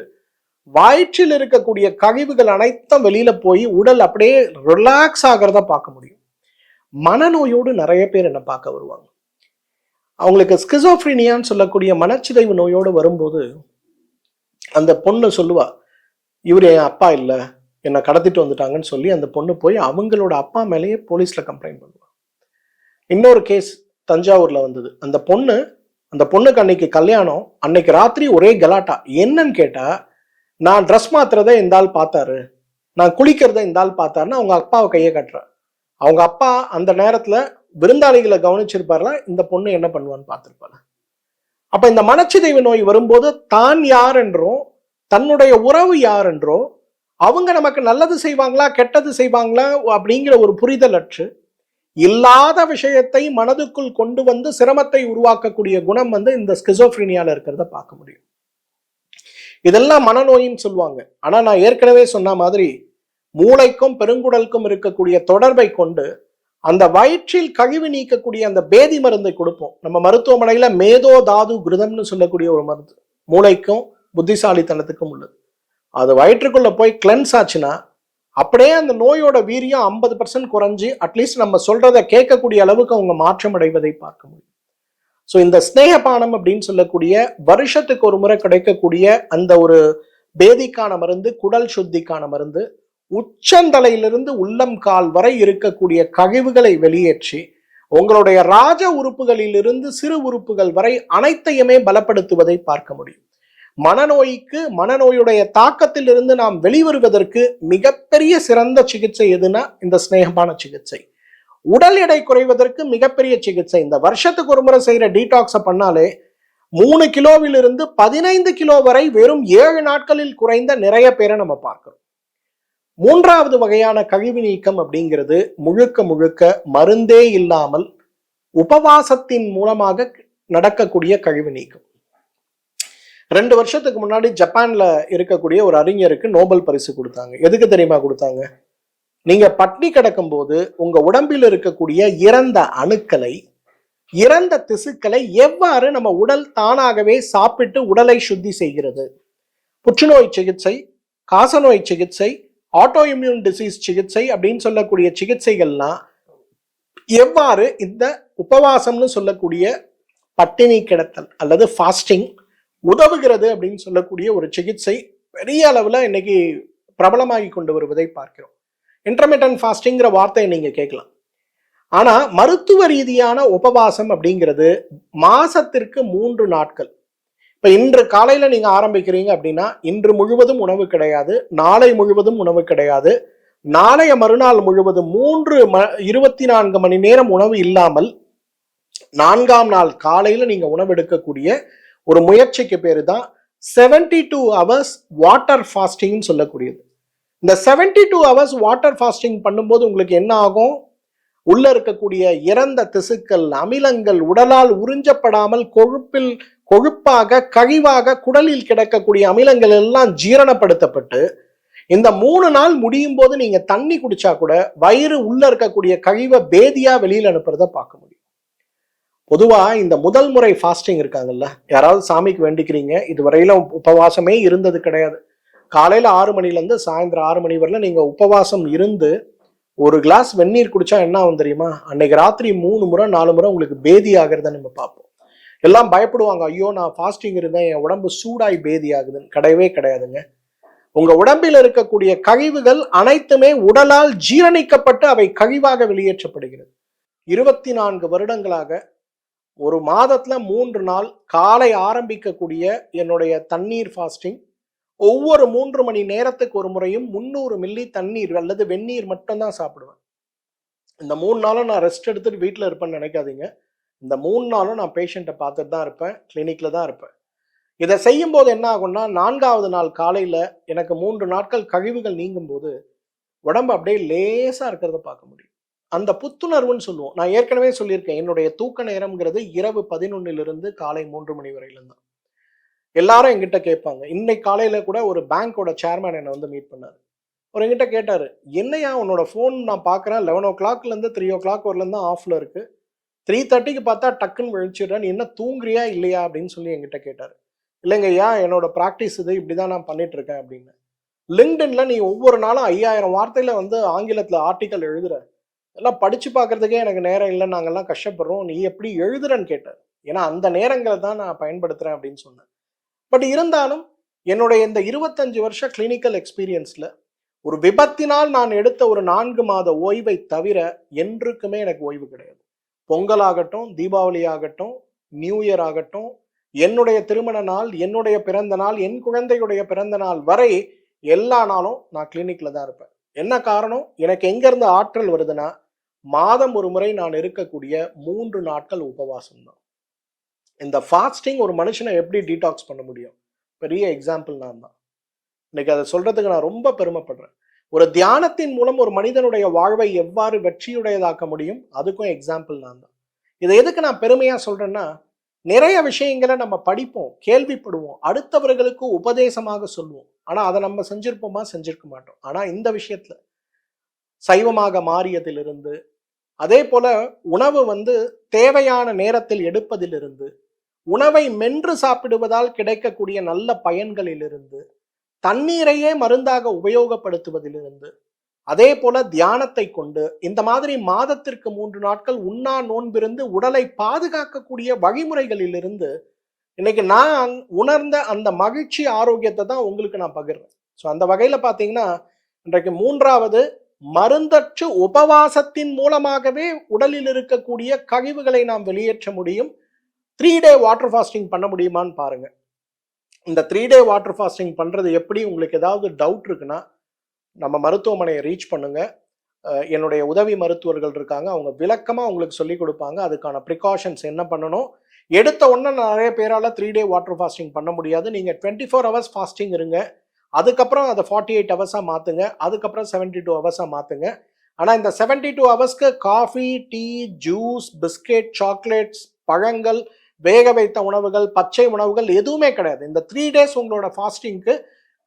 [SPEAKER 1] வயிற்றில் இருக்கக்கூடிய கழிவுகள் அனைத்தும் வெளியில போய் உடல் அப்படியே ரிலாக்ஸ் ஆகிறத பார்க்க முடியும். மனநோயோடு நிறைய பேர் என்ன பார்க்க வருவாங்க. அவங்களுக்கு ஸ்கிசோஃப்ரீனியான்னு சொல்லக்கூடிய மனச்சிதைவு நோயோடு வரும்போது அந்த பொண்ணு சொல்லுவா, இவர் என் அப்பா இல்லை, என்னை கடத்திட்டு வந்துட்டாங்கன்னு சொல்லி அந்த பொண்ணு போய் அவங்களோட அப்பா மேலேயே போலீஸ்ல கம்ப்ளைண்ட் பண்ணுவா. இன்னொரு கேஸ் தஞ்சாவூர்ல வந்தது. அந்த பொண்ணுக்கு அன்னைக்கு கல்யாணம், அன்னைக்கு ராத்திரி ஒரே கலாட்டா. என்னன்னு கேட்டா, நான் ட்ரெஸ் மாத்துறத இந்த ஆள் பார்த்தாரு, நான் குளிக்கிறத இந்த ஆள் பார்த்தாருன்னு அவங்க அப்பாவை கையை கட்டுற. அவங்க அப்பா அந்த நேரத்துல விருந்தாளிகளை கவனிச்சிருப்பாருல, இந்த பொண்ணு என்ன பண்ணுவான்னு பார்த்திருப்பாரு. அப்ப இந்த மனச்சிதைவு நோய் வரும்போது தான் யார் என்றோ, தன்னுடைய உறவு யார் என்றோ, அவங்க நமக்கு நல்லது செய்வாங்களா கெட்டது செய்வாங்களா அப்படிங்கிற ஒரு புரிதல் அற்று இல்லாத விஷயத்தை மனதுக்குள் கொண்டு வந்து சிரமத்தை உருவாக்கக்கூடிய குணம் வந்து இந்த ஸ்கிசோஃப்ரீனியால இருக்கிறத பார்க்க முடியும். இதெல்லாம் மனநோயின்னு சொல்லுவாங்க. ஆனா நான் ஏற்கனவே சொன்ன மாதிரி மூளைக்கும் பெருங்குடலுக்கும் இருக்கக்கூடிய தொடர்பை கொண்டு அந்த வயிற்றில் கழிவு நீக்கக்கூடிய அந்த பேதி மருந்தை கொடுப்போம். நம்ம மருத்துவமனையில மேதோ தாது கிருதம்னு சொல்லக்கூடிய ஒரு மருந்து மூளைக்கும் புத்திசாலித்தனத்துக்கும் உள்ளது. அது வயிற்றுக்குள்ள போய் கிளென்ஸ் ஆச்சுன்னா அப்படியே அந்த நோயோட வீரியம் 50% குறைஞ்சு அட்லீஸ்ட் நம்ம சொல்றதை கேட்கக்கூடிய அளவுக்கு அவங்க மாற்றம் அடைவதை பார்க்க முடியும். ஸோ இந்த ஸ்நேகபானம் அப்படின்னு சொல்லக்கூடிய வருஷத்துக்கு ஒரு முறை கிடைக்கக்கூடிய அந்த ஒரு பேதிக்கான மருந்து, குடல் சுத்திக்கான மருந்து, உச்சந்தலையிலிருந்து உள்ளம் கால் வரை இருக்கக்கூடிய கழிவுகளை வெளியேற்றி உங்களுடைய ராஜ உறுப்புகளிலிருந்து சிறு உறுப்புகள் வரை அனைத்தையுமே பலப்படுத்துவதை பார்க்க முடியும். மனநோய்க்கு, மனநோயுடைய தாக்கத்தில் இருந்து நாம் வெளிவருவதற்கு மிகப்பெரிய சிறந்த சிகிச்சை எதுனா இந்த ஸ்நேகமான சிகிச்சை. உடல் எடை குறைவதற்கு மிகப்பெரிய சிகிச்சை. இந்த வருஷத்துக்கு ஒரு முறை செய்யற டீடாக்ஸை பண்ணாலே 3 கிலோவிலிருந்து 15 கிலோ வரை வெறும் 7 நாட்களில் குறைந்த நிறைய பேரை நம்ம பார்க்கிறோம். மூன்றாவது வகையான கழிவு நீக்கம் அப்படிங்கிறது முழுக்க முழுக்க மருந்தே இல்லாமல் உபவாசத்தின் மூலமாக நடக்கக்கூடிய கழிவு நீக்கம். 2 வருஷத்துக்கு முன்னாடி ஜப்பான்ல இருக்கக்கூடிய ஒரு அறிஞருக்கு நோபல் பரிசு கொடுத்தாங்க. எதுக்கு தெரியுமா கொடுத்தாங்க? நீங்க பட்னி கிடக்கும் போது உங்க உடம்பில் இருக்கக்கூடிய இறந்த அணுக்களை, இறந்த திசுக்களை எவ்வாறு நம்ம உடல் தானாகவே சாப்பிட்டு உடலை சுத்தி செய்கிறது. புற்றுநோய் சிகிச்சை, காசநோய் சிகிச்சை, ஆட்டோ இம்யூன் டிசீஸ் சிகிச்சை அப்படின்னு சொல்லக்கூடிய சிகிச்சைகள்லாம் எவ்வாறு இந்த உபவாசம்னு சொல்லக்கூடிய பட்டினி கிடத்தல் அல்லது ஃபாஸ்டிங் உதவுகிறது அப்படின்னு சொல்லக்கூடிய ஒரு சிகிச்சை பெரிய அளவில் இன்னைக்கு பிரபலமாகி கொண்டு வருவதை பார்க்கிறோம். இன்டர்மிட்டன்ட் ஃபாஸ்டிங்கிற வார்த்தையை நீங்க கேட்கலாம். ஆனா மருத்துவ ரீதியான உபவாசம் அப்படிங்கிறது மாசத்திற்கு 3 நாட்கள். இப்ப இன்று காலையில நீங்க ஆரம்பிக்கிறீங்க அப்படின்னா இன்று முழுவதும் உணவு கிடையாது, நாளை முழுவதும் உணவு கிடையாது, நாளைய மறுநாள் முழுவதும் 24 மணி நேரம் உணவு இல்லாமல் 4ஆம் நாள் காலையில நீங்க உணவு எடுக்கக்கூடிய ஒரு முயற்சிக்கு பேரு தான் 72 hours வாட்டர் ஃபாஸ்டிங் சொல்லக்கூடியது. இந்த 72 hours வாட்டர் ஃபாஸ்டிங் பண்ணும்போது உங்களுக்கு என்ன ஆகும்? உள்ள இருக்கக்கூடிய இறந்த திசுக்கள், அமிலங்கள் உடலால் உறிஞ்சப்படாமல் கொழுப்பாக கழிவாக குடலில் கிடக்கக்கூடிய அமிலங்கள் எல்லாம் ஜீரணப்படுத்தப்பட்டு இந்த 3 நாள் முடியும் போது நீங்க தண்ணி குடிச்சா கூட வயிறு உள்ள இருக்கக்கூடிய கழிவை பேதியா வெளியில அனுப்புறத பார்க்க முடியும். பொதுவா இந்த முதல் முறை ஃபாஸ்டிங் இருக்காங்கல்ல, யாராவது சாமிக்கு வேண்டிக்கிறீங்க, இதுவரையில உபவாசமே இருந்தது கிடையாது, காலையில 6 மணிலேருந்து சாயந்தரம் 6 மணி வரல நீங்க உபவாசம் இருந்து ஒரு கிளாஸ் வெந்நீர் குடிச்சா என்ன ஆகும் தெரியுமா? அன்னைக்கு ராத்திரி 3 முறை 4 முறை உங்களுக்கு பேதி ஆகிறத நம்ம பார்ப்போம். எல்லாம் பயப்படுவாங்க, ஐயோ நான் ஃபாஸ்டிங் இருந்தேன் என் உடம்பு சூடாய் பேதி ஆகுதுன்னு. கிடையவே கிடையாதுங்க. உங்க உடம்பில் இருக்கக்கூடிய கழிவுகள் அனைத்துமே உடலால் ஜீரணிக்கப்பட்டு அவை கழிவாக வெளியேற்றப்படுகிறது. 24 வருடங்களாக ஒரு மாதத்துல 3 நாள் காலை ஆரம்பிக்கக்கூடிய என்னுடைய தண்ணீர் ஃபாஸ்டிங், ஒவ்வொரு 3 மணி நேரத்துக்கு ஒரு முறையும் 300 மில்லி தண்ணீர் அல்லது வெந்நீர் மட்டும்தான் சாப்பிடுவேன். இந்த 3 நாளும் நான் ரெஸ்ட் எடுத்துட்டு வீட்டில் இருப்பேன்னு நினைக்காதீங்க. இந்த 3 நாளும் நான் பேஷண்ட்டை பார்த்துட்டு தான் இருப்பேன், கிளினிக்ல தான் இருப்பேன். இதை செய்யும் போது என்ன ஆகும்னா 4ஆவது நாள் காலையில எனக்கு 3 நாட்கள் கழிவுகள் நீங்கும் போது உடம்பு அப்படியே லேசா இருக்கிறத பார்க்க முடியும். அந்த புத்துணர்வுன்னு சொல்லுவோம். நான் ஏற்கனவே சொல்லியிருக்கேன், என்னுடைய தூக்க நேரம்ங்கிறது இரவு 11 காலை 3 மணி வரையிலும் தான். எல்லாரும் என்கிட்ட கேட்பாங்க. இன்னைக்கு காலையில கூட ஒரு பேங்கோட சேர்மேன் என்னை வந்து மீட் பண்ணாரு. அவர் என்கிட்ட கேட்டாரு, என்னையா உன்னோட ஃபோன் நான் பார்க்குறேன் 11 o'clockலேருந்து 3 o'clock வரலேருந்து தான் ஆஃப்ல இருக்கு, 3:30க்கு பார்த்தா டக்குன்னு விழிச்சிடுறேன், நீ என்ன தூங்குறியா இல்லையா அப்படின்னு சொல்லி என்கிட்ட கேட்டாரு. இல்லைங்க ஐயா, என்னோட ப்ராக்டிஸ் இது, இப்படிதான் நான் பண்ணிட்டு இருக்கேன் அப்படின்னு. லிங்க்டின்ல நீ ஒவ்வொரு நாளும் 5000 வார்த்தையில வந்து ஆங்கிலத்துல ஆர்டிக்கல் எழுதுற, எல்லாம் படிச்சு பார்க்கறதுக்கே எனக்கு நேரம் இல்லை, நாங்கெல்லாம் கஷ்டப்படுறோம், நீ எப்படி எழுதுறன்னு கேட்டார். ஏன்னா அந்த நேரங்களை தான் நான் பயன்படுத்துறேன் அப்படின்னு சொன்னேன். பட் இருந்தாலும் என்னுடைய இந்த 25 வருஷ கிளினிக்கல் எக்ஸ்பீரியன்ஸ்ல ஒரு விபத்தினால் நான் எடுத்த ஒரு 4 மாத ஓய்வை தவிர என்றுக்குமே எனக்கு ஓய்வு கிடையாது. பொங்கல் ஆகட்டும், தீபாவளி ஆகட்டும், நியூ இயர் ஆகட்டும், என்னுடைய திருமண நாள், என்னுடைய பிறந்த நாள், என் குழந்தையுடைய பிறந்த நாள் வரை எல்லா நாளும் நான் கிளினிக்ல தான் இருப்பேன். என்ன காரணம்? எனக்கு எங்க இருந்து ஆற்றல் வருதுன்னா மாதம் ஒரு முறை நான் இருக்கக்கூடிய 3 நாட்கள் உபவாசம் தான். இந்த ஃபாஸ்டிங் ஒரு மனுஷனை எப்படி டீடாக்ஸ் பண்ண முடியும்? பெரிய எக்ஸாம்பிள் நான் தான். இன்னைக்கு அதை சொல்றதுக்கு நான் ரொம்ப பெருமைப்படுறேன். ஒரு தியானத்தின் மூலம் ஒரு மனிதனுடைய வாழ்வை எவ்வாறு வெற்றியுடையதாக்க முடியும், அதுக்கும் எக்ஸாம்பிள் நான் தான். இதை எதுக்கு நான் பெருமையா சொல்றேன்னா, நிறைய விஷயங்களை நம்ம படிப்போம், கேள்விப்படுவோம், அடுத்தவர்களுக்கு உபதேசமாக சொல்லுவோம். ஆனா அதை நம்ம செஞ்சிருப்போமா? செஞ்சிருக்க மாட்டோம். ஆனா இந்த விஷயத்துல சைவமாக மாறியதிலிருந்து அதே போல உணவு தேவையான நேரத்தில் எடுப்பதிலிருந்து, உணவை மென்று சாப்பிடுவதால் கிடைக்கக்கூடிய நல்ல பயன்களிலிருந்து, தண்ணீரையே மருந்தாக உபயோகப்படுத்துவதிலிருந்து, அதே போல தியானத்தை கொண்டு இந்த மாதிரி மாதத்திற்கு 3 நாட்கள் உண்ணா நோன்பிருந்து உடலை பாதுகாக்கக்கூடிய வழிமுறைகளிலிருந்து இன்னைக்கு நான் உணர்ந்த அந்த மகிழ்ச்சி ஆரோக்கியத்தை தான் உங்களுக்கு நான் பகிர்றேன். ஸோ அந்த வகையில் பார்த்தீங்கன்னா இன்றைக்கு 3வது மருந்தற்று உபவாசத்தின் மூலமாகவே உடலில் இருக்கக்கூடிய கழிவுகளை நாம் வெளியேற்ற முடியும். 3 டே வாட்டர் ஃபாஸ்டிங் பண்ண முடியுமான்னு பாருங்க. இந்த 3 டே வாட்டர் ஃபாஸ்டிங் பண்றது எப்படி, உங்களுக்கு ஏதாவது டவுட் இருக்குன்னா நம்ம மருத்துவமனையை ரீச் பண்ணுங்க. என்னுடைய உதவி மருத்துவர்கள் இருக்காங்க, அவங்க விளக்கமா உங்களுக்கு சொல்லி கொடுப்பாங்க. அதுக்கான ப்ரிகாஷன்ஸ் என்ன பண்ணணும். எடுத்த உடனே நிறைய பேரால 3 டே வாட்டர் ஃபாஸ்டிங் பண்ண முடியாது. நீங்க 24 ஹவர்ஸ் ஃபாஸ்டிங் இருங்க, அதுக்கப்புறம் அதை 48 ஹவர்ஸா மாத்துங்க, அதுக்கப்புறம் 72 ஹவர்ஸா மாத்துங்க. ஆனா இந்த 72 ஹவர்ஸ்க்கு coffee, tea, juice, biscuit, chocolates, பழங்கள், வேக வைத்த உணவுகள், பச்சை உணவுகள் எதுவுமே கிடையாது. இந்த 3 டேஸ் உங்களோட ஃபாஸ்டிங்க்கு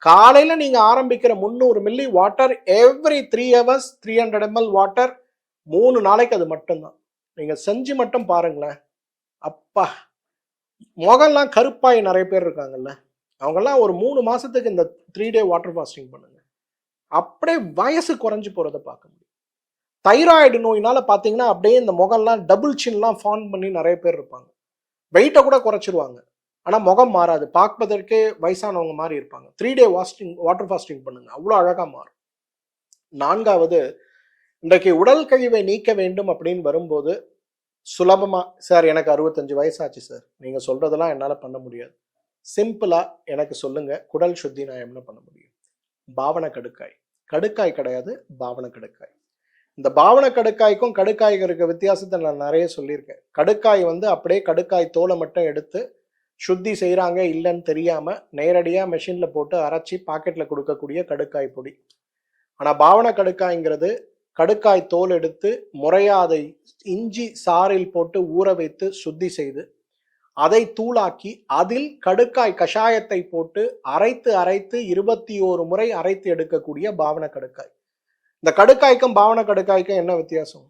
[SPEAKER 1] காலையில நீங்க ஆரம்பிக்கிற 300 milli water, every 3 hours 300 ml water, 3 நாளைக்கு அது மட்டும்தான். நீங்க செஞ்சு மட்டும் பாருங்களேன். அப்பா, முகம்லாம் கருப்பாய் நிறைய பேர் இருக்காங்கல்ல, அவங்கெல்லாம் ஒரு 3 மாசத்துக்கு இந்த 3 டே வாட்டர் ஃபாஸ்டிங் பண்ணுங்க, அப்படியே வயசு குறைஞ்சு போறதை பார்க்க முடியும். தைராய்டு நோயினால பார்த்தீங்கன்னா அப்படியே இந்த முகம்லாம் டபுள் சின்லாம் ஃபார்ம் பண்ணி நிறைய பேர் இருப்பாங்க. வெயிட்டை கூட குறைச்சிருவாங்க, ஆனால் முகம் மாறாது, பார்ப்பதற்கே வயசானவங்க மாதிரி இருப்பாங்க. 3 டே வாட்டர் ஃபாஸ்டிங் பண்ணுங்க, அவ்வளோ அழகாக மாறும். 4வது, இன்றைக்கு உடல் கழிவை நீக்க வேண்டும் அப்படின்னு வரும்போது சுலபமா, சார் எனக்கு 65 வயசாச்சு சார், நீங்க சொல்றதெல்லாம் என்னால் பண்ண முடியாது, சிம்பிளா எனக்கு சொல்லுங்க, குடல் சுத்தி நான் என்ன பண்ண முடியும்? பாவன கடுக்காய். கடுக்காய் கிடையாது, பாவன கடுக்காய். இந்த பாவன கடுக்காய்க்கும் கடுக்காய்க்கு இருக்க வித்தியாசத்தை நான் நிறைய சொல்லியிருக்கேன். கடுக்காய் அப்படியே கடுக்காய் தோலை மட்டும் எடுத்து சுத்தி செய்கிறாங்க இல்லைன்னு தெரியாம நேரடியாக மெஷினில் போட்டு அரைச்சி பாக்கெட்டில் கொடுக்கக்கூடிய கடுக்காய் பொடி. ஆனால் பாவன கடுக்காய்ங்கிறது கடுக்காய் தோல் எடுத்து முறையாக அதை இஞ்சி சாறில் போட்டு ஊற வைத்து சுத்தி செய்து அதை தூளாக்கி அதில் கடுக்காய் கஷாயத்தை போட்டு அரைத்து அரைத்து 21 முறை அரைத்து எடுக்கக்கூடிய பாவன கடுக்காய். இந்த கடுக்காய்க்கும் பாவன கடுக்காய்க்கும் என்ன வித்தியாசம்?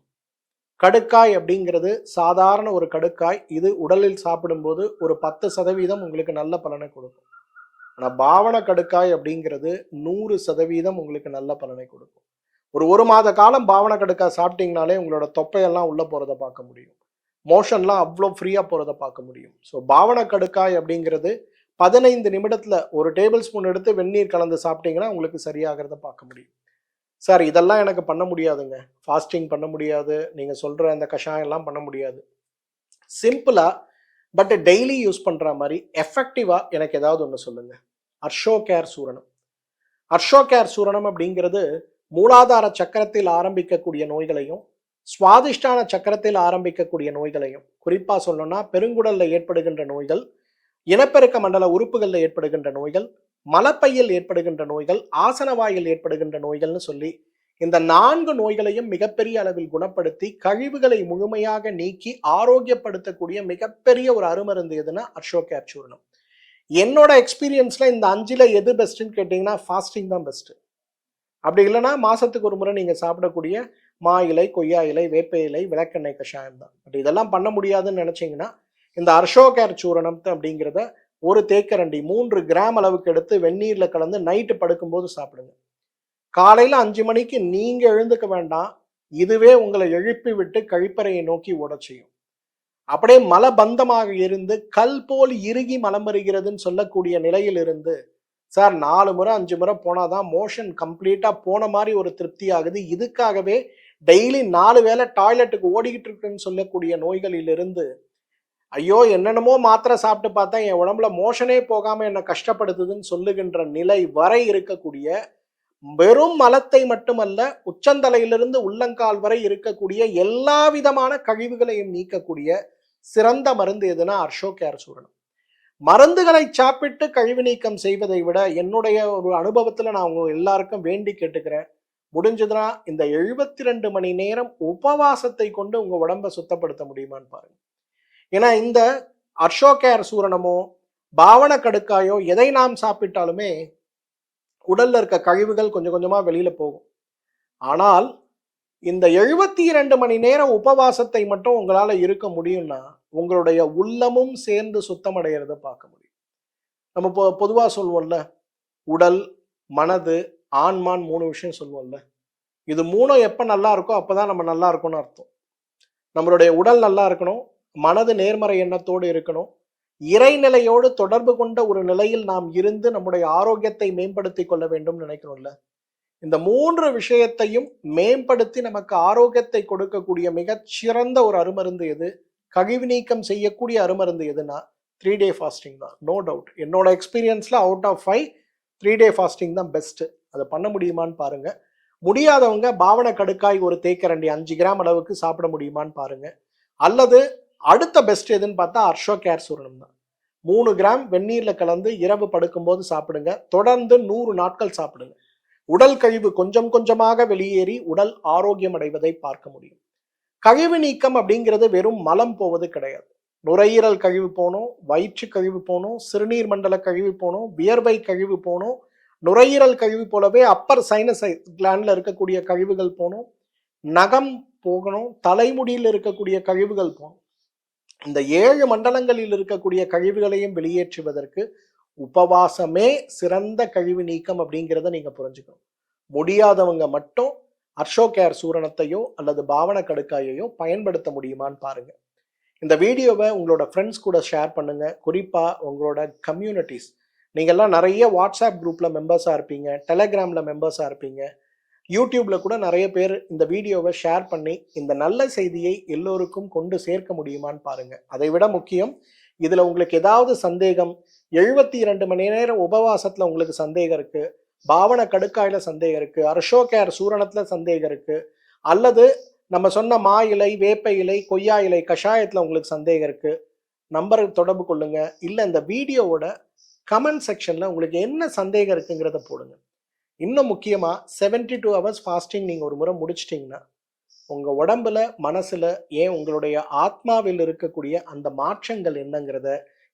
[SPEAKER 1] கடுக்காய் அப்படிங்கிறது சாதாரண ஒரு கடுக்காய், இது உடலில் சாப்பிடும்போது ஒரு 10% உங்களுக்கு நல்ல பலனை கொடுக்கும். ஆனால் பாவன கடுக்காய் அப்படிங்கிறது 100% உங்களுக்கு நல்ல பலனை கொடுக்கும். ஒரு மாத காலம் பாவன கடுக்காய் சாப்பிட்டீங்கனாலே உங்களோட தொப்பையெல்லாம் உள்ள போறதை பார்க்க முடியும், மோஷன்லாம் அவ்வளோ ஃப்ரீயா போறதை பார்க்க முடியும். ஸோ பாவன கடுக்காய் அப்படிங்கிறது 15 நிமிடத்துல ஒரு டேபிள் ஸ்பூன் எடுத்து வெந்நீர் கலந்து சாப்பிட்டீங்கன்னா உங்களுக்கு சரியாகிறத பார்க்க முடியும். சார் இதெல்லாம் எனக்கு பண்ண முடியாதுங்க, ஃபாஸ்டிங் பண்ண முடியாது, நீங்க சொல்ற அந்த கஷாயம் எல்லாம் பண்ண முடியாது. சிம்பிளா பட் டெய்லி யூஸ் பண்ற மாதிரி எஃபெக்டிவா எனக்கு ஏதாவது ஒன்று சொல்லுங்க. அர்ஷோகேர் சூரணம். அர்ஷோகேர் சூரணம் அப்படிங்கிறது மூலாதார சக்கரத்தில் ஆரம்பிக்கக்கூடிய நோய்களையும் சுவாதிஷ்டான சக்கரத்தில் ஆரம்பிக்கக்கூடிய நோய்களையும், குறிப்பா சொல்லணும்னா பெருங்குடல்ல ஏற்படுகின்ற நோய்கள், இனப்பெருக்க மண்டல உறுப்புகளில் ஏற்படுகின்ற நோய்கள், மலப்பையில் ஏற்படுகின்ற நோய்கள், ஆசனவாயில் ஏற்படுகின்ற நோய்கள்னு சொல்லி இந்த 4 நோய்களையும் மிகப்பெரிய அளவில் குணப்படுத்தி கழிவுகளை முழுமையாக நீக்கி ஆரோக்கியப்படுத்தக்கூடிய மிகப்பெரிய ஒரு அருமருந்து எதுனா அர்ஷோகேர் சூரணம். என்னோட எக்ஸ்பீரியன்ஸ்ல இந்த 5ல் எது பெஸ்ட்ன்னு கேட்டீங்கன்னா ஃபாஸ்டிங் தான் பெஸ்ட். அப்படி இல்லைன்னா மாசத்துக்கு ஒரு முறை நீங்க சாப்பிடக்கூடிய மா இலை, கொய்யா இலை, வேப்ப இலை, விளக்கெண்ணெய் கஷாயம் தான். பட் இதெல்லாம் பண்ண முடியாதுன்னு நினைச்சீங்கன்னா இந்த அர்ஷோகேர் சூரணம் அப்படிங்கிறத ஒரு தேக்கரண்டி 3 கிராம் அளவுக்கு எடுத்து வெந்நீர்ல கலந்து நைட்டு படுக்கும்போது சாப்பிடுங்க. காலையில 5 மணிக்கு நீங்க எழுந்துக்க வேண்டாம், இதுவே உங்களை எழுப்பி விட்டு கழிப்பறையை நோக்கி ஓட செய்யும். அப்படியே மலபந்தமாக இருந்து கல் போல் இறுகி மலம் வருகிறதுன்னு சொல்லக்கூடிய நிலையில் இருந்து, சார் 4 முறை 5 முறை போனாதான் மோஷன் கம்ப்ளீட்டா போன மாதிரி ஒரு திருப்தி ஆகுது, இதுக்காகவே டெய்லி 4 வேளை டாய்லெட்டுக்கு ஓடிக்கிட்டு இருக்குன்னு சொல்லக்கூடிய நோய்களிலிருந்து, ஐயோ என்னென்னமோ மாத்திரை சாப்பிட்டு பார்த்தா என் உடம்புல மோஷனே போகாம என்ன கஷ்டப்படுத்துதுன்னு சொல்லுகின்ற நிலை வரை இருக்கக்கூடிய, வெறும் மலத்தை மட்டுமல்ல உச்சந்தலையிலிருந்து உள்ளங்கால் வரை இருக்கக்கூடிய எல்லா விதமான கழிவுகளையும் நீக்கக்கூடிய சிறந்த மருந்து எதுனா அர்ஷோகேர் சூரணம். மருந்துகளை சாப்பிட்டு கழிவு நீக்கம் செய்வதை விட என்னுடைய ஒரு அனுபவத்துல நான் உங்க எல்லாருக்கும் வேண்டி கேட்டுக்கிறேன், முடிஞ்சதுன்னா இந்த 72 மணி நேரம் உபவாசத்தை கொண்டு உங்க உடம்பை சுத்தப்படுத்த முடியுமான்னு பாருங்க. ஏன்னா இந்த அர்ஷோகேர் சூரணமோ பாவன கடுக்காயோ எதை நாம் சாப்பிட்டாலுமே உடல்ல இருக்க கழிவுகள் கொஞ்சம் கொஞ்சமா வெளியில போகும். ஆனால் இந்த 72 மணி நேர உபவாசத்தை மட்டும் உங்களால இருக்க முடியும்னா உங்களுடைய உள்ளமும் சேர்ந்து சுத்தமடைகிறத பார்க்க முடியும். நம்ம பொதுவா சொல்லுவோம்ல, உடல், மனது, ஆன்மான் 3 விஷயம் சொல்லுவோம்ல. இது 3 எப்ப நல்லா இருக்கோ அப்பதான் நம்ம நல்லா இருக்கணும்னு அர்த்தம். நம்மளுடைய உடல் நல்லா இருக்கணும், மனது நேர்மறை எண்ணத்தோடு இருக்கணும், இறைநிலையோடு தொடர்பு கொண்ட ஒரு நிலையில் நாம் இருந்து நம்முடைய ஆரோக்கியத்தை மேம்படுத்திக் கொள்ள வேண்டும் நினைக்கிறோம்ல. இந்த 3 விஷயத்தையும் மேம்படுத்தி நமக்கு ஆரோக்கியத்தை கொடுக்கக்கூடிய மிகச் சிறந்த ஒரு அருமருந்து எது, கழிவு நீக்கம் செய்யக்கூடிய அருமருந்து எதுனா 3-day ஃபாஸ்டிங் தான். No doubt. என்னோட எக்ஸ்பீரியன்ஸ்ல அவுட் ஆஃப் 5 3-day ஃபாஸ்டிங் தான் பெஸ்ட். அதை பண்ண முடியுமான்னு பாருங்க. முடியாதவங்க பாவன கடுக்காய் ஒரு தேக்கரண்டி 5 கிராம் அளவுக்கு சாப்பிட முடியுமான்னு பாருங்க. அல்லது அடுத்த பெஸ்ட் எதுன்னு பார்த்தா அர்ஷோகேர் சூரணம் தான். 3 கிராம் வெந்நீர்ல கலந்து இரவு படுக்கும்போது சாப்பிடுங்க. தொடர்ந்து 100 நாட்கள் சாப்பிடுங்க. உடல் கழிவு கொஞ்சம் கொஞ்சமாக வெளியேறி உடல் ஆரோக்கியம் அடைவதை பார்க்க முடியும். கழிவு நீக்கம் அப்படிங்கிறது வெறும் மலம் போவது கிடையாது. நுரையீரல் கழிவு போகணும், வயிற்று கழிவு போகணும், சிறுநீர் மண்டல கழிவு போகணும், வியர்வை கழிவு போகணும், நுரையீரல் கழிவு போலவே அப்பர் சைனஸ் கிளாண்ட்ல இருக்கக்கூடிய கழிவுகள் போகணும், நகம் போகணும், தலைமுடியில் இருக்கக்கூடிய கழிவுகள் போகணும். இந்த 7 மண்டலங்களில் இருக்கக்கூடிய கழிவுகளையும் வெளியேற்றுவதற்கு உபவாசமே சிறந்த கழிவு நீக்கம் அப்படிங்கிறத நீங்க புரிஞ்சுக்கணும். முடியாதவங்க மட்டும் அர்ஷோகேர் சூரணத்தையோ அல்லது பாவன கடுக்காயையோ பயன்படுத்த முடியுமான்னு பாருங்க. இந்த வீடியோவை உங்களோட ஃப்ரெண்ட்ஸ் கூட ஷேர் பண்ணுங்க. குறிப்பா உங்களோட கம்யூனிட்டிஸ், நீங்கள்லாம் நிறைய வாட்ஸ்அப் குரூப்ல மெம்பர்ஸா இருப்பீங்க, டெலகிராம்ல மெம்பர்ஸா இருப்பீங்க, யூடியூப்ல கூட நிறைய பேர் இந்த வீடியோவை ஷேர் பண்ணி இந்த நல்ல செய்தியை எல்லோருக்கும் கொண்டு சேர்க்க முடியுமான்னு பாருங்க. அதை விட முக்கியம், இதுல உங்களுக்கு ஏதாவது சந்தேகம், 72 மணி நேரம் உபவாசத்துல உங்களுக்கு சந்தேகம் இருக்கு, பாவன கடுக்காயில சந்தேகம் இருக்கு, அர்ஷோகேர் சூரணத்துல சந்தேகம் இருக்கு, அல்லது நம்ம சொன்ன மா இலை, வேப்ப இலை, கொய்யா இலை கஷாயத்துல உங்களுக்கு சந்தேகம் இருக்கு, நம்பரை தொடர்பு கொள்ளுங்க. இல்ல இந்த வீடியோவோட கமெண்ட் செக்ஷன்ல உங்களுக்கு என்ன சந்தேகம் இருக்குங்கிறத போடுங்க. இன்னும் முக்கியமா 72 ஹவர்ஸ் ஃபாஸ்டிங் நீங்க ஒரு முறை முடிச்சிட்டிங்கன்னா உங்க உடம்புல, மனசுல, ஏன் உங்களுடைய ஆத்மாவில் இருக்கக்கூடிய அந்த மாற்றங்கள் என்னங்கிறத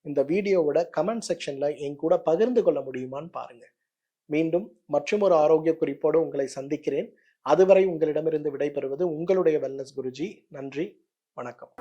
[SPEAKER 1] இந்த வீடியோவோட கமெண்ட் செக்ஷன்ல என் கூட பகிர்ந்து கொள்ள முடியுமான்னு பாருங்க. மீண்டும் மற்றொரு ஆரோக்கிய குறிப்போடு உங்களை சந்திக்கிறேன். அதுவரை உங்களிடமிருந்து விடைபெறுவது உங்களுடைய வெல்னஸ் குருஜி. நன்றி, வணக்கம்.